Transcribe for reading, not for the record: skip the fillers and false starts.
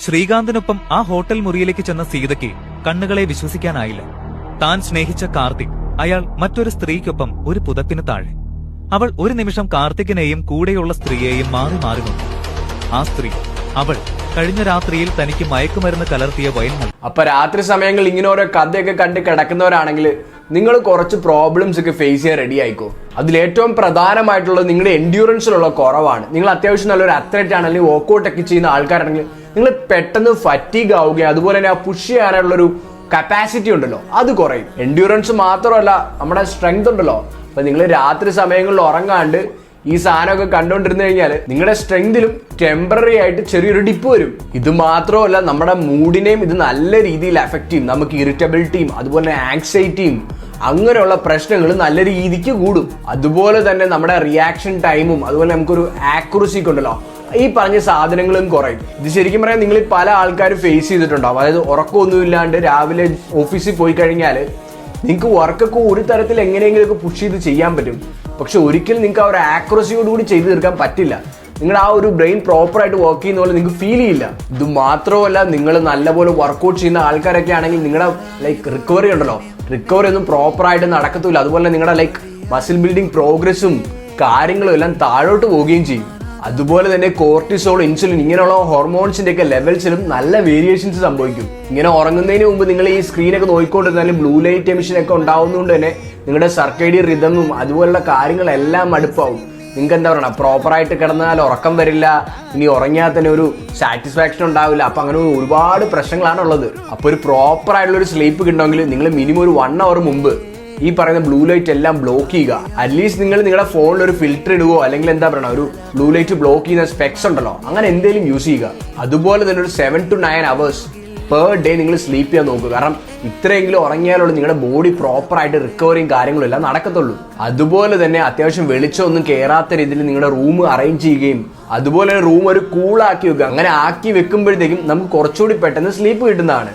ശ്രീകാന്തിനൊപ്പം ആ ഹോട്ടൽ മുറിയിലേക്ക് ചെന്ന സീതയ്ക്ക് കണ്ണുകളെ വിശ്വസിക്കാനായില്ല. താൻ സ്നേഹിച്ച കാർത്തിക്, അയാൾ മറ്റൊരു സ്ത്രീക്കൊപ്പം ഒരു പുതപ്പിന് താഴെ. അവൾ ഒരു നിമിഷം കാർത്തികിനെയും കൂടെയുള്ള സ്ത്രീയെയും മാറി മാറി നോക്കി. ആ സ്ത്രീ, അവൾ കഴിഞ്ഞ രാത്രിയിൽ തനിക്ക് മയക്കുമരുന്ന് കലർത്തിയ വൈൻ. അപ്പൊ രാത്രി സമയങ്ങളിൽ ഇങ്ങനെ ഓരോ കഥയൊക്കെ കണ്ട് കിടക്കുന്നവരാണെങ്കിൽ നിങ്ങൾ കുറച്ച് പ്രോബ്ലംസ് ഒക്കെ ഫേസ് ചെയ്യാൻ റെഡി ആയിക്കോ. അതിലേറ്റവും പ്രധാനമായിട്ടുള്ളത് നിങ്ങളുടെ എൻഡ്യൂറൻസിലുള്ള കുറവാണ്. നിങ്ങൾ അത്യാവശ്യം നല്ലൊരു അത്ലറ്റ് ആണ്, അല്ലെങ്കിൽ വർക്കൗട്ട് ഒക്കെ ചെയ്യുന്ന ആൾക്കാരാണെങ്കിൽ നിങ്ങൾ പെട്ടെന്ന് ഫറ്റീഗ് ആവുകയും അതുപോലെ തന്നെ ആ പുഷ് ചെയ്യാനുള്ളൊരു കപ്പാസിറ്റി ഉണ്ടല്ലോ അത് കുറയും. എൻഡ്യൂറൻസ് മാത്രമല്ല, നമ്മുടെ സ്ട്രെങ്ത് ഉണ്ടല്ലോ. അപ്പൊ നിങ്ങൾ രാത്രി സമയങ്ങളിൽ ഉറങ്ങാണ്ട് ഈ സാധനമൊക്കെ കണ്ടുകൊണ്ടിരുന്നു കഴിഞ്ഞാൽ നിങ്ങളുടെ സ്ട്രെങ്തിലും ടെമ്പററി ആയിട്ട് ചെറിയൊരു ഡിപ്പ് വരും. ഇത് മാത്രമല്ല, നമ്മുടെ മൂഡിനെയും ഇത് നല്ല രീതിയിൽ എഫക്ട് ചെയ്യും. നമുക്ക് ഇറിറ്റബിലിറ്റിയും അതുപോലെ ആങ്സൈറ്റിയും അങ്ങനെയുള്ള പ്രശ്നങ്ങൾ നല്ല രീതിക്ക് കൂടും. അതുപോലെ തന്നെ നമ്മുടെ റിയാക്ഷൻ ടൈമും അതുപോലെ നമുക്കൊരു ആക്യുറസിക്ക് ഉണ്ടല്ലോ, ഈ പറഞ്ഞ സാധനങ്ങളും കുറയും. ഇത് ശരിക്കും പറയാൻ നിങ്ങൾ പല ആൾക്കാരും ഫേസ് ചെയ്തിട്ടുണ്ടാവും. അതായത് ഉറക്കമൊന്നും ഇല്ലാണ്ട് രാവിലെ ഓഫീസിൽ പോയി കഴിഞ്ഞാൽ നിങ്ങൾക്ക് വർക്കൊക്കെ ഒരു തരത്തിൽ എങ്ങനെയെങ്കിലുമൊക്കെ പുഷ് ചെയ്ത് ചെയ്യാൻ പറ്റും. പക്ഷെ ഒരിക്കലും നിങ്ങൾക്ക് ആ ഒരു ആക്യുറസിയോടുകൂടി ചെയ്തു തീർക്കാൻ പറ്റില്ല. നിങ്ങളുടെ ആ ഒരു ബ്രെയിൻ പ്രോപ്പറായിട്ട് വർക്ക് ചെയ്യുന്ന പോലെ നിങ്ങൾക്ക് ഫീൽ ചെയ്യില്ല. ഇത് മാത്രമല്ല, നിങ്ങൾ നല്ലപോലെ വർക്കൗട്ട് ചെയ്യുന്ന ആൾക്കാരൊക്കെ ആണെങ്കിൽ നിങ്ങളുടെ റിക്കവറി ഉണ്ടല്ലോ, റിക്കവറി ഒന്നും പ്രോപ്പറായിട്ട് നടക്കത്തില്ല. അതുപോലെ നിങ്ങളുടെ മസിൽ ബിൽഡിംഗ് പ്രോഗ്രസ്സും കാര്യങ്ങളും എല്ലാം താഴോട്ട് പോവുകയും ചെയ്യും. അതുപോലെ തന്നെ കോർട്ടിസോൾ, ഇൻസുലിൻ ഇങ്ങനെയുള്ള ഹോർമോൺസിന്റെ ഒക്കെ ലെവൽസിലും നല്ല വേരിയേഷൻസ് സംഭവിക്കും. ഇങ്ങനെ ഉറങ്ങുന്നതിന് മുമ്പ് നിങ്ങൾ ഈ സ്ക്രീനൊക്കെ നോക്കിക്കൊണ്ടിരുന്നാലും ബ്ലൂ ലൈറ്റ് എമിഷൻ ഒക്കെ ഉണ്ടാവുന്നതുകൊണ്ട് തന്നെ നിങ്ങളുടെ സർക്കൈഡിയൻ റിതമും അതുപോലുള്ള കാര്യങ്ങളെല്ലാം മടുപ്പാവും. നിങ്ങൾക്ക് എന്താ പറയുക, പ്രോപ്പറായിട്ട് കിടന്നാൽ ഉറക്കം വരില്ല, ഇനി ഉറങ്ങിയാൽ തന്നെ ഒരു സാറ്റിസ്ഫാക്ഷൻ ഉണ്ടാവില്ല. അപ്പൊ അങ്ങനെ ഒരുപാട് പ്രശ്നങ്ങളാണ് ഉള്ളത്. അപ്പൊ ഒരു പ്രോപ്പർ ആയിട്ടുള്ള ഒരു സ്ലീപ്പ് കിട്ടണമെങ്കിൽ നിങ്ങൾ മിനിമം ഒരു 1 hour മുമ്പ് ഈ പറയുന്ന ബ്ലൂ ലൈറ്റ് എല്ലാം ബ്ലോക്ക് ചെയ്യുക. അറ്റ്ലീസ്റ്റ് നിങ്ങൾ നിങ്ങളുടെ ഫോണിൽ ഒരു ഫിൽറ്റർ ഇടുകയോ അല്ലെങ്കിൽ എന്താ പറയുക ഒരു ബ്ലൂ ലൈറ്റ് ബ്ലോക്ക് ചെയ്യുന്ന സ്പെക്സ് ഉണ്ടല്ലോ, അങ്ങനെ എന്തെങ്കിലും യൂസ് ചെയ്യുക. അതുപോലെ തന്നെ ഒരു 7 to 9 hours പെർ ഡേ നിങ്ങൾ സ്ലീപ്പ് ചെയ്യാൻ നോക്കുക. കാരണം ഇത്രയെങ്കിലും ഉറങ്ങിയാലുള്ള നിങ്ങളുടെ ബോഡി പ്രോപ്പറായിട്ട് റിക്കവറിയും കാര്യങ്ങളും എല്ലാം നടക്കത്തുള്ളൂ. അതുപോലെ തന്നെ അത്യാവശ്യം വെളിച്ചമൊന്നും കയറാത്ത രീതിയിൽ നിങ്ങളുടെ റൂം അറേഞ്ച് ചെയ്യുകയും അതുപോലെ റൂം ഒരു കൂളാക്കി വെക്കുക. അങ്ങനെ ആക്കി വെക്കുമ്പോഴത്തേക്കും നമുക്ക് കുറച്ചുകൂടി പെട്ടെന്ന് സ്ലീപ്പ് കിട്ടുന്നതാണ്.